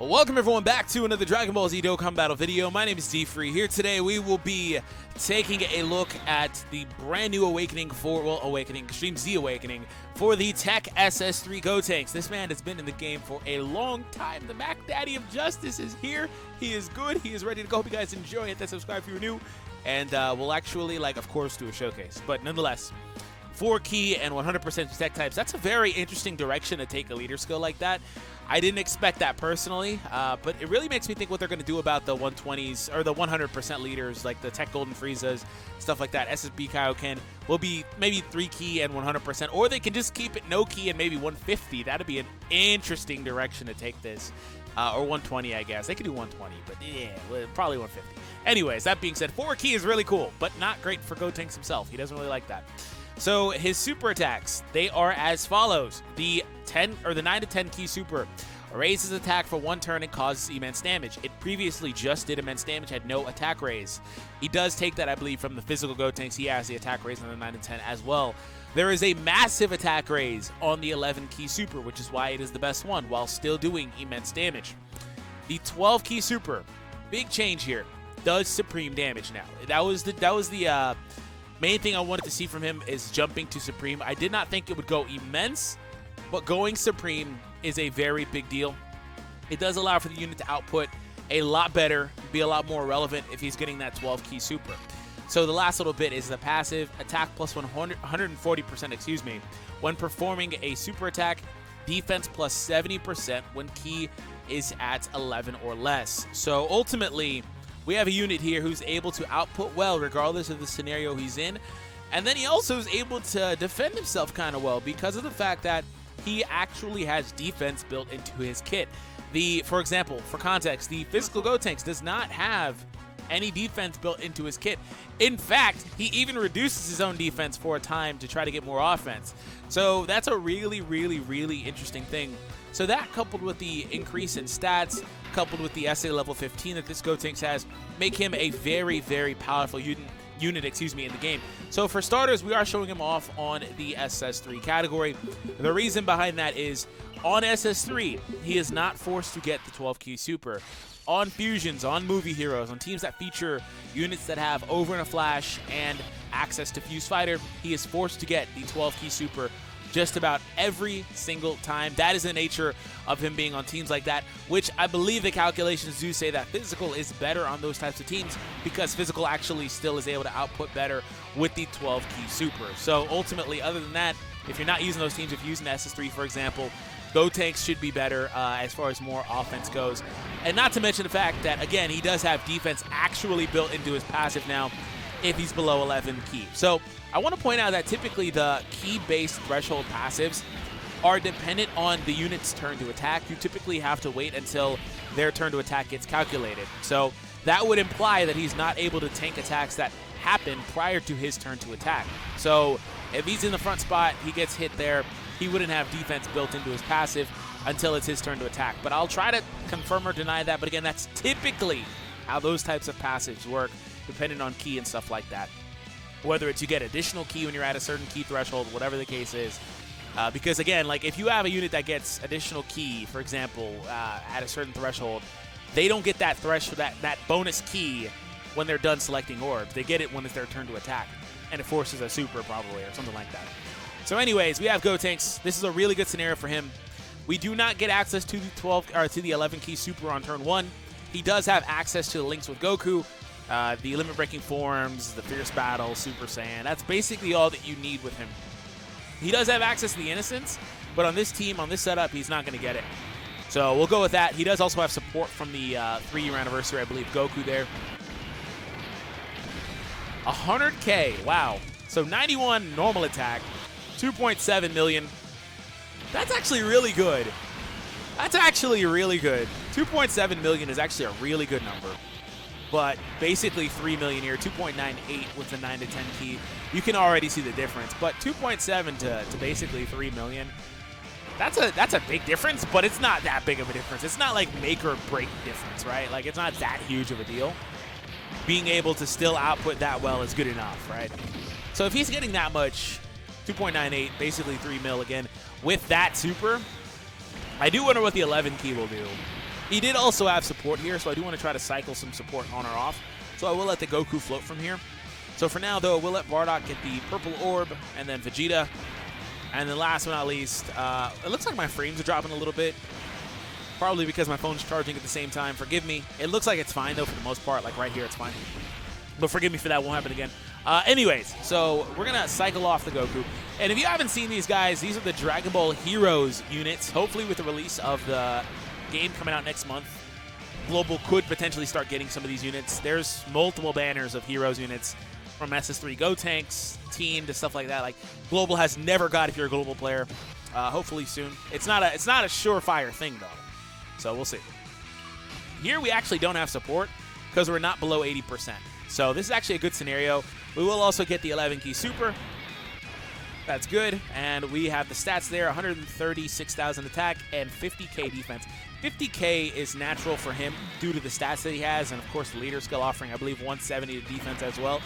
Well, welcome everyone back to another Dragon Ball Z Dokkan Battle video. My name is D-Free. Here today we will be taking a look at the brand new awakening for, Extreme Z Awakening for the TEQ SSJ3 Gotenks. This man has been in the game for a long time. The Mac Daddy of Justice is here. He is good. He is ready to go. Hope you guys enjoy. Hit that subscribe if you're new. And we'll actually, of course, do a showcase. But nonetheless, 4 key and 100% tech types. That's a very interesting direction to take a leader skill like that. I didn't expect that personally, but it really makes me think what they're going to do about the 120s or the 100% leaders, like the Tech Golden Friezas, stuff like that. SSB Kaioken will be maybe 3 key and 100%, or they can just keep it no key and maybe 150. That'd be an interesting direction to take this, or 120, I guess. They could do 120, but yeah, probably 150. Anyways, that being said, 4 key is really cool, but not great for Gotenks himself. He doesn't really like that. So his super attacks, they are as follows. The 9 to 10 key super raises attack for 1 turn and causes immense damage. It previously just did immense damage, had no attack raise. He does take that, I believe, from the physical Gotenks. He has the attack raise on the 9 to 10 as well. There is a massive attack raise on the 11 key super, which is why it is the best one, while still doing immense damage. The 12 key super, big change here, does supreme damage now. That was the main thing I wanted to see from him is jumping to Supreme. I did not think it would go immense, but going Supreme is a very big deal. It does allow for the unit to output a lot better, be a lot more relevant if he's getting that 12 key super. So the last little bit is the passive attack plus 140%, when performing a super attack, defense plus 70% when key is at 11 or less. So ultimately, we have a unit here who's able to output well regardless of the scenario he's in. And then he also is able to defend himself kind of well because of the fact that he actually has defense built into his kit. For example, for context, the physical Gotenks does not have any defense built into his kit. In fact, he even reduces his own defense for a time to try to get more offense. So that's a really, really, really interesting thing. So that, coupled with the increase in stats, coupled with the SA level 15 that this Gotenks has, make him a very, very powerful unit in the game. So for starters, we are showing him off on the SS3 category. The reason behind that is, on SS3, he is not forced to get the 12 key super. On fusions, on movie heroes, on teams that feature units that have over in a flash and access to Fuse Fighter, he is forced to get the 12 key super just about every single time. That is the nature of him being on teams like that, which I believe the calculations do say that physical is better on those types of teams because physical actually still is able to output better with the 12 key super. So ultimately, other than that, if you're not using those teams, if you're using SS3, for example, Gotenks should be better as far as more offense goes. And not to mention the fact that, again, he does have defense actually built into his passive now if he's below 11 key. So I want to point out that typically the key-based threshold passives are dependent on the unit's turn to attack. You typically have to wait until their turn to attack gets calculated. So that would imply that he's not able to tank attacks that happen prior to his turn to attack. So if he's in the front spot, he gets hit there, he wouldn't have defense built into his passive until it's his turn to attack. But I'll try to confirm or deny that. But again, that's typically how those types of passives work, depending on key and stuff like that. Whether it's you get additional key when you're at a certain key threshold, whatever the case is. Because again, if you have a unit that gets additional key, for example, at a certain threshold, they don't get that threshold, that bonus key when they're done selecting orbs. They get it when it's their turn to attack. And it forces a super probably or something like that. So anyways, we have Gotenks. This is a really good scenario for him. We do not get access to the 11 key super on turn 1. He does have access to the links with Goku, the limit breaking forms, the fierce battle, Super Saiyan. That's basically all that you need with him. He does have access to the innocence, but on this team, on this setup, he's not going to get it. So we'll go with that. He does also have support from the 3-year anniversary, I believe, Goku there. 100K, wow. So 91 normal attack, 2.7 million. That's actually really good. That's actually really good. 2.7 million is actually a really good number. But basically 3 million here, 2.98 with the 9 to 10 key. You can already see the difference. But 2.7 to basically 3 million, that's a big difference, but it's not that big of a difference. It's not like make or break difference, right? It's not that huge of a deal. Being able to still output that well is good enough, right? So if he's getting that much, 2.98, basically 3 mil again, with that super, I do wonder what the 11 key will do. He did also have support here, so I do want to try to cycle some support on or off. So I will let the Goku float from here. So for now, though, we'll let Bardock get the purple orb, and then Vegeta. And then last but not least, it looks like my frames are dropping a little bit. Probably because my phone's charging at the same time. Forgive me. It looks like it's fine, though, for the most part. Like right here, it's fine. But forgive me for that. Won't happen again. Anyways, so we're going to cycle off the Goku. And if you haven't seen these guys, these are the Dragon Ball Heroes units. Hopefully with the release of the game coming out next month, Global could potentially start getting some of these units. There's multiple banners of Heroes units from SS3 Gotenks, Teen, to stuff like that. Like Global has never got if you're a Global player. Hopefully soon. It's not a surefire thing though. So we'll see. Here we actually don't have support because we're not below 80%. So this is actually a good scenario. We will also get the 11 key super. That's good. And we have the stats there, 136,000 attack and 50k defense. 50k is natural for him due to the stats that he has, and of course the leader skill offering, I believe 170 to defense as well.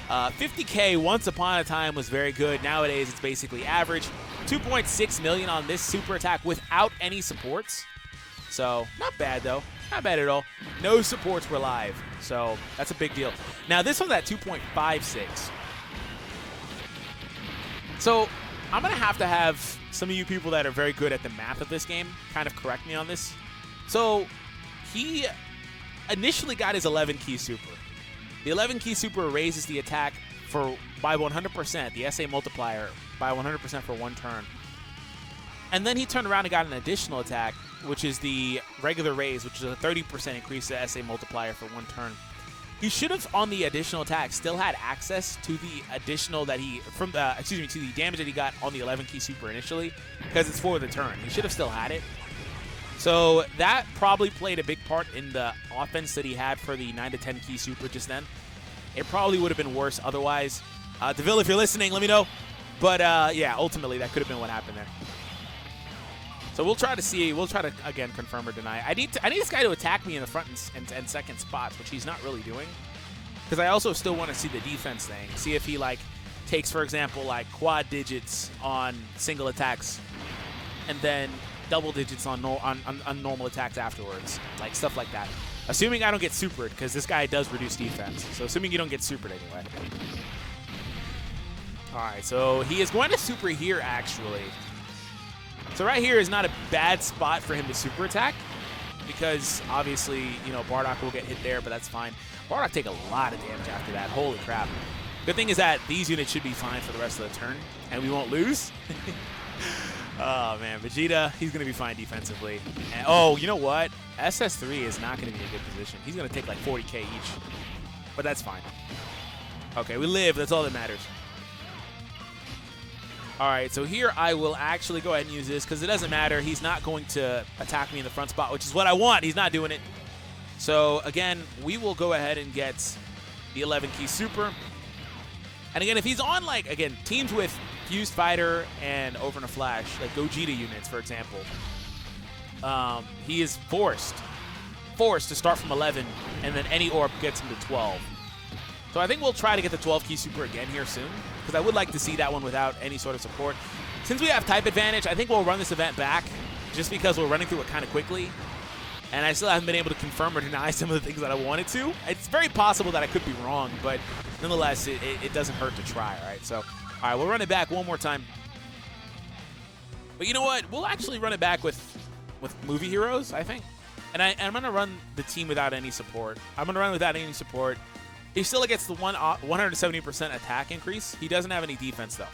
50k once upon a time was very good. Nowadays it's basically average. 2.6 million on this super attack without any supports. So not bad though. Not bad at all. No supports were live. So that's a big deal. Now this one's at 2.56. So I'm going to have some of you people that are very good at the math of this game kind of correct me on this. So he initially got his 11 key super. The 11 key super raises the attack by 100%, the SA multiplier by 100% for one turn. And then he turned around and got an additional attack, which is the regular raise, which is a 30% increase to SA multiplier for one turn. He should have, on the additional attack, still had access to the additional that to the damage that he got on the 11 key super initially, because it's for the turn. He should have still had it. So that probably played a big part in the offense that he had for the 9 to 10 key super just then. It probably would have been worse otherwise. DeVille, if you're listening, let me know. But yeah, ultimately that could have been what happened there. So we'll try to see. We'll try to, again, confirm or deny. I need this guy to attack me in the front and second spots, which he's not really doing. Because I also still want to see the defense thing. See if he, like, takes, for example, like, quad digits on single attacks and then double digits on normal attacks afterwards. Like, stuff like that. Assuming I don't get supered, because this guy does reduce defense. So assuming you don't get supered anyway. All right, so he is going to super here, actually. So right here is not a bad spot for him to super attack because obviously, you know, Bardock will get hit there, but that's fine. Bardock take a lot of damage after that. Holy crap. Good thing is that these units should be fine for the rest of the turn, and we won't lose. Oh, man. Vegeta, he's going to be fine defensively. And, oh, you know what? SS3 is not going to be in a good position. He's going to take like 40k each, but that's fine. Okay, we live. That's all that matters. All right, so here I will actually go ahead and use this because it doesn't matter. He's not going to attack me in the front spot, which is what I want. He's not doing it. So, again, we will go ahead and get the 11 key super. And, again, if he's on, like, again, teams with Fused Fighter and Over in a Flash, like Gogeta units, for example, he is forced to start from 11, and then any orb gets him to 12. So I think we'll try to get the 12 key super again here soon, because I would like to see that one without any sort of support. Since we have type advantage, I think we'll run this event back just because we're running through it kind of quickly. And I still haven't been able to confirm or deny some of the things that I wanted to. It's very possible that I could be wrong, but nonetheless, it doesn't hurt to try, all right? So, all right, we'll run it back one more time. But you know what? We'll actually run it back with movie heroes, I think. And I'm going to run the team without any support. I'm going to run without any support. He still gets the 170% attack increase. He doesn't have any defense, though.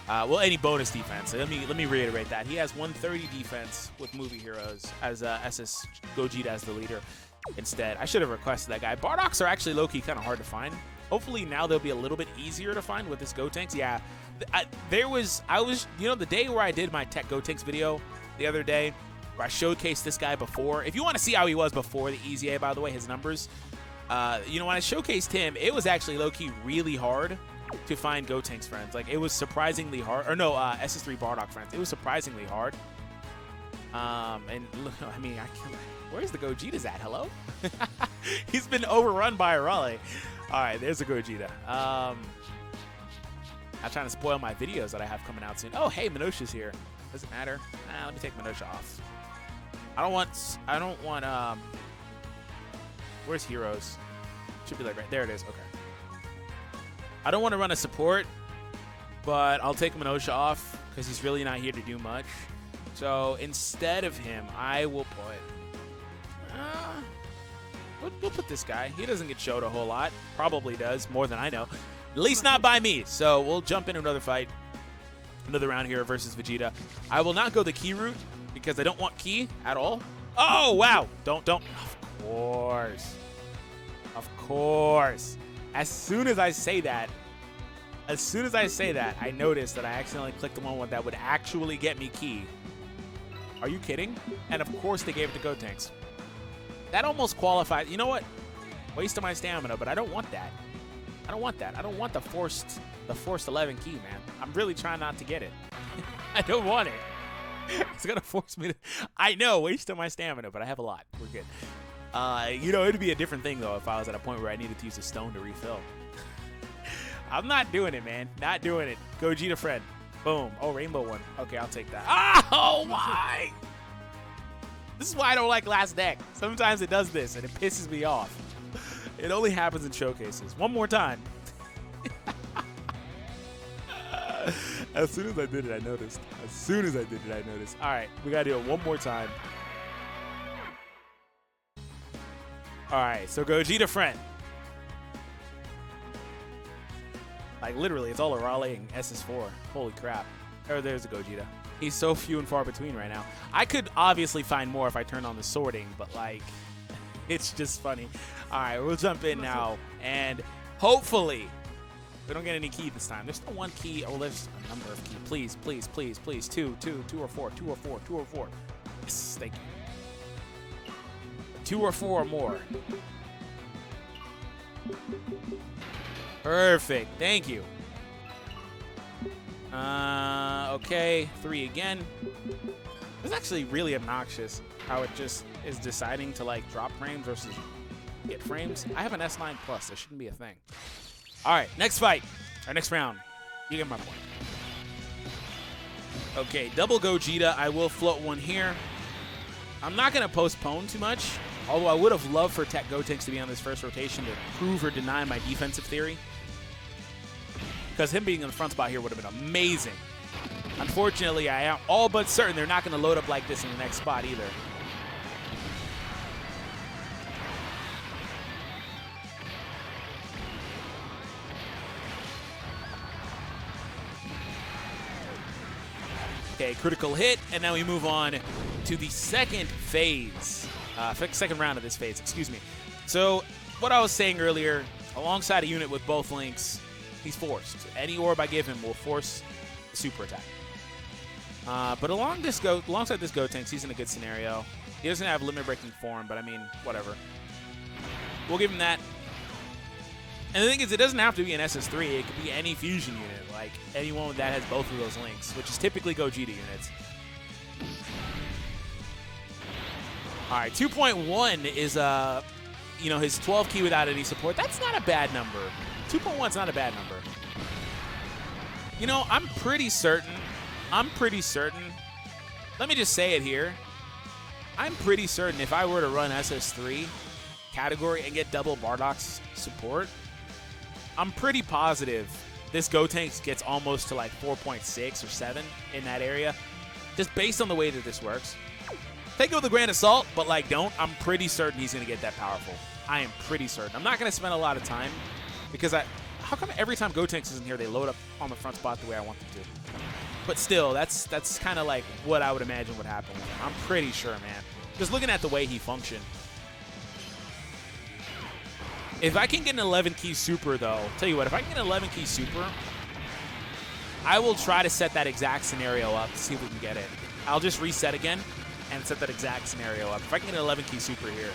Well, any bonus defense. Let me reiterate that. He has 130 defense with movie heroes as SS Gogeta as the leader instead. I should have requested that guy. Bardocks are actually low-key kind of hard to find. Hopefully now they'll be a little bit easier to find with this Gotenks. Yeah, you know, the day where I did my TEQ Gotenks video the other day, where I showcased this guy before. If you want to see how he was before the EZA, by the way, his numbers. You know, when I showcased him, it was actually low-key really hard to find Gotenks friends. Like, it was surprisingly hard. Or no, SS3 Bardock friends. It was surprisingly hard. And, I mean, where's the Gogetas at? Hello? He's been overrun by a Raleigh. All right, there's a Gogeta. I'm trying to spoil my videos that I have coming out soon. Oh, hey, Minosha's here. Doesn't matter. Let me take Minosha off. I don't want, where's heroes? Should be like right there it is. Okay. I don't want to run a support, but I'll take Minosha off because he's really not here to do much. So instead of him, I will put, we'll put this guy. He doesn't get showed a whole lot. Probably does, more than I know. At least not by me. So we'll jump into another fight. Another round here versus Vegeta. I will not go the key route because I don't want key at all. Oh, wow. Don't. Of course. Of course. As soon as I say that, I noticed that I accidentally clicked the one that would actually get me key. Are you kidding? And of course they gave it to Gotenks. That almost qualifies. You know what? Waste of my stamina, but I don't want that. I don't want that. I don't want the forced 11 key, man. I'm really trying not to get it. I don't want it. It's gonna force me to. I know, waste of my stamina, but I have a lot. We're good. You know, it'd be a different thing though if I was at a point where I needed to use a stone to refill. I'm not doing it, man. Not doing it. Gogeta friend. Boom. Oh, rainbow one. Okay, I'll take that. Oh, why? This is why I don't like last deck. Sometimes it does this, and it pisses me off. It only happens in showcases. One more time. As soon as I did it, I noticed. All right, we got to do it one more time. All right, so Gogeta friend. Like, literally, it's all a Raleigh and SS4. Holy crap. Oh, there's a Gogeta. He's so few and far between right now. I could obviously find more if I turned on the sorting, but, like, it's just funny. All right, we'll jump in now, and hopefully we don't get any key this time. There's still one key. Oh, there's a number of keys. Please, please, please, please. Two or four. Yes, thank you. 2 or 4 or more. Perfect. Thank you. Okay. 3 again. It's actually really obnoxious how it just is deciding to, like, drop frames versus get frames. I have an S9 Plus. That shouldn't be a thing. All right. Next fight. Our next round. You get my point. Okay. Double Gogeta. I will float one here. I'm not going to postpone too much. Although I would have loved for TEQ Gotenks to be on this first rotation to prove or deny my defensive theory. Because him being in the front spot here would have been amazing. Unfortunately, I am all but certain they're not going to load up like this in the next spot either. Okay, critical hit, and now we move on to the second phase. Second round of this phase, excuse me. So, what I was saying earlier, alongside a unit with both links, he's forced. Any orb I give him will force the super attack. But alongside this Gotenks, he's in a good scenario. He doesn't have limit-breaking form, but I mean, whatever. We'll give him that. And the thing is, it doesn't have to be an SS3. It could be any fusion unit, like anyone that has both of those links, which is typically Gogeta units. All right, 2.1 is you know, his 12 key without any support. That's not a bad number. 2.1 is not a bad number. You know, I'm pretty certain. Let me just say it here. I'm pretty certain if I were to run SS3 category and get double Bardock's support, I'm pretty positive this Gotenks gets almost to like 4.6 or 7 in that area, just based on the way that this works. Take it with a grain of salt, but like I'm pretty certain he's going to get that powerful. I am pretty certain. I'm not going to spend a lot of time because how come every time Gotenks is in here, they load up on the front spot the way I want them to? But still, that's kind of like what I would imagine would happen with him. I'm pretty sure, man. Just looking at the way he functioned. If I can get an 11 key super, though, tell you what, if I can get an 11 key super, I will try to set that exact scenario up to see if we can get it. I'll just reset again and set that exact scenario up. If I can get an 11 key super here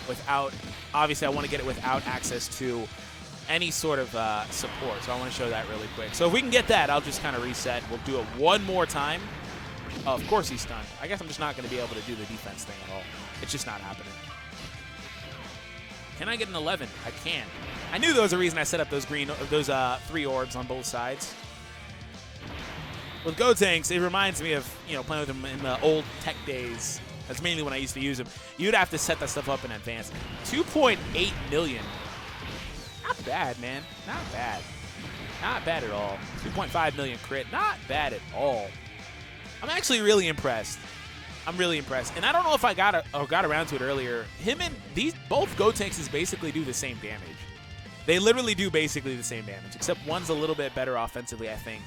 without, obviously I want to get it without access to any sort of support, so I want to show that really quick. So if we can get that, I'll just kind of reset. We'll do it one more time. Oh, of course he's stunned. I guess I'm just not going to be able to do the defense thing at all. It's just not happening. Can I get an 11? I can. I knew there was a reason I set up those 3 orbs on both sides. With Gotenks, it reminds me of, you know, playing with him in the old TEQ days That's mainly when I used to use them. You'd have to set that stuff up in advance. 2.8 million. Not bad, man. Not bad. Not bad at all. 2.5 million crit. Not bad at all. I'm actually really impressed. I'm really impressed. And I don't know if I got around to it earlier. Him and both Gotenks basically do the same damage. They literally do basically the same damage, except one's a little bit better offensively, I think.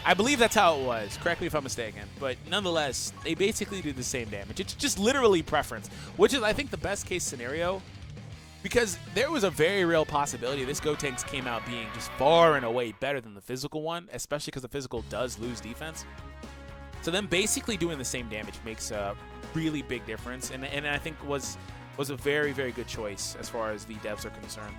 I believe that's how it was. Correct me if I'm mistaken. But nonetheless, they basically do the same damage. It's just literally preference, which is, I think, the best case scenario, because there was a very real possibility this Gotenks came out being just far and away better than the physical one, especially because the physical does lose defense. So them basically doing the same damage makes a really big difference, and I think was a very, very good choice as far as the devs are concerned.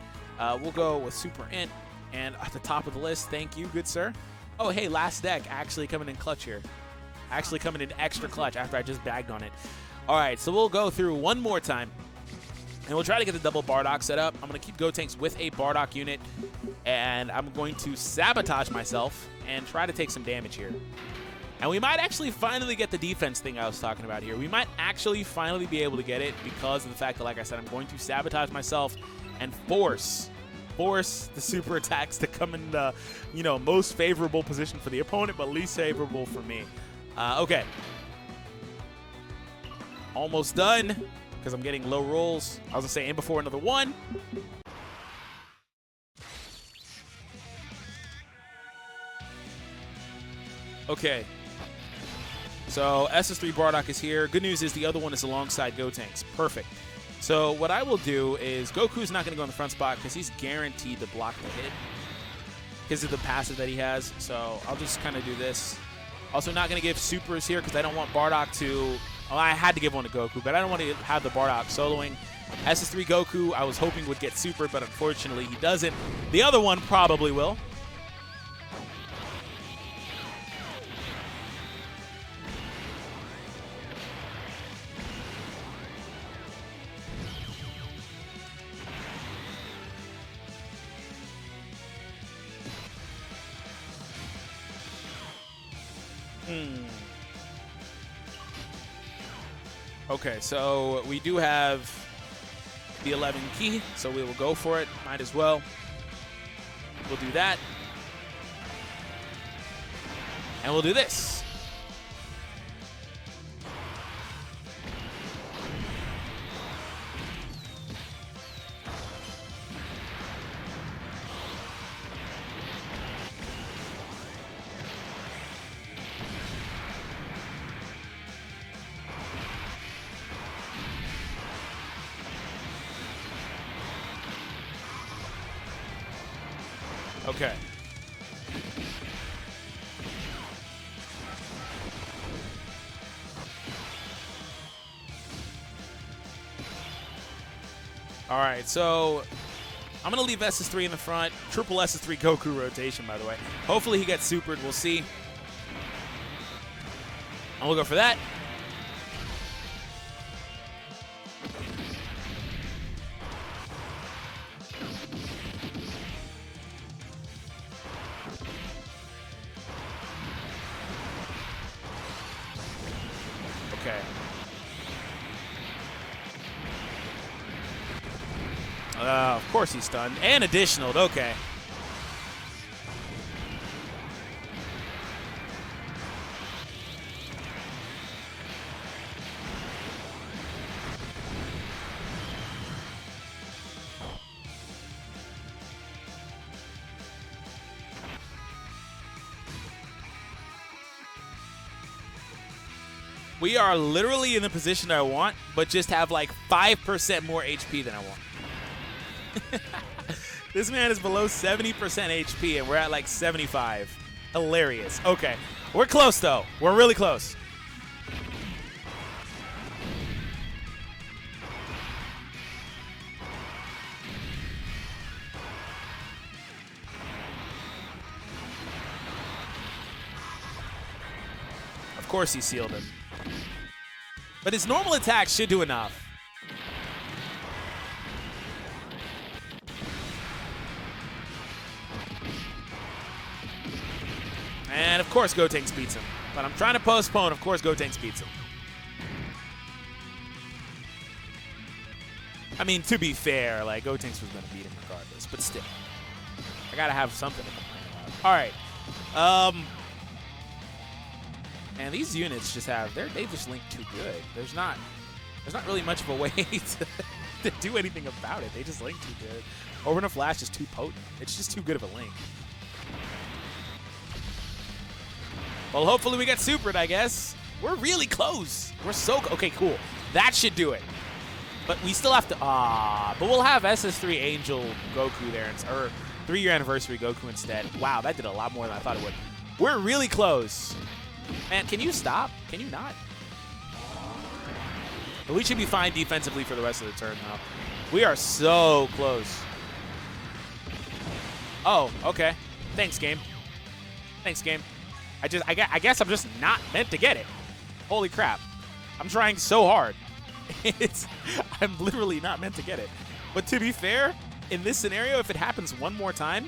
We'll go with Super Int, and at the top of the list, thank you, good sir. Oh, hey, last deck, actually coming in clutch here. Actually coming in extra clutch after I just bagged on it. All right, so we'll go through one more time, and we'll try to get the double Bardock set up. I'm going to keep Gotenks with a Bardock unit, and I'm going to sabotage myself and try to take some damage here. And we might actually finally get the defense thing I was talking about here. We might actually finally be able to get it because of the fact that, like I said, I'm going to sabotage myself and force the super attacks to come in the, most favorable position for the opponent, but least favorable for me. Okay. Almost done because I'm getting low rolls. I was going to say aim before another one. Okay. So SS3 Bardock is here. Good news is the other one is alongside Gotenks. Perfect. So what I will do is Goku's not going to go in the front spot because he's guaranteed to block the hit because of the passive that he has. So I'll just kind of do this. Also not going to give supers here because I don't want Bardock to... Well, I had to give one to Goku, but I don't want to have the Bardock soloing. SS3 Goku I was hoping would get super, but unfortunately he doesn't. The other one probably will. Okay, so we do have the 11 key, so we will go for it. Might as well. We'll do that. And we'll do this. Okay. All right, so I'm going to leave SS3 in the front. Triple SS3 Goku rotation, by the way. Hopefully he gets supered. We'll see. And we'll go for that. Okay. Of course he's stunned. And additional. Okay. We are literally in the position I want, but just have like 5% more HP than I want. This man is below 70% HP, and we're at like 75. Hilarious. Okay. We're close, though. We're really close. Of course he sealed him. But his normal attack should do enough. And of course Gotenks beats him. But I'm trying to postpone. Of course Gotenks beats him. I mean, to be fair, like, Gotenks was going to beat him regardless, but still. I got to have something to complain about. All right. And these units just have, they just link too good. There's not really much of a way to do anything about it. They just link too good. Overrun of Flash is too potent. It's just too good of a link. Well, hopefully we get supered, I guess. We're really close. We're so, okay, cool. That should do it. But we still have to, but we'll have SS3 Angel Goku there, or 3-year anniversary Goku instead. Wow, that did a lot more than I thought it would. We're really close. Man, can you stop? Can you not? But we should be fine defensively for the rest of the turn now. We are so close. Oh, okay. Thanks, game. Thanks, game. I guess I'm just not meant to get it. Holy crap. I'm trying so hard. I'm literally not meant to get it. But to be fair, in this scenario, if it happens one more time,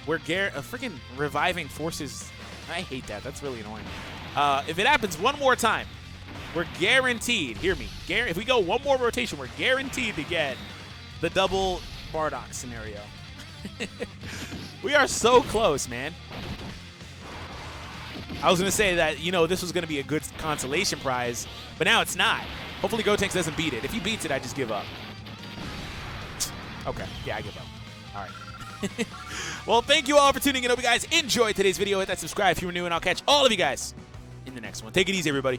we're freaking reviving forces. I hate that. That's really annoying. If it happens one more time, we're guaranteed, hear me, if we go one more rotation, we're guaranteed to get the double Bardock scenario. We are so close, man. I was going to say that, you know, this was going to be a good consolation prize, but now it's not. Hopefully Gotenks doesn't beat it. If he beats it, I just give up. Okay, yeah, I give up. All right. Well, thank you all for tuning in. I hope you guys enjoyed today's video. Hit that subscribe if you were new, and I'll catch all of you guys in the next one. Take it easy, everybody.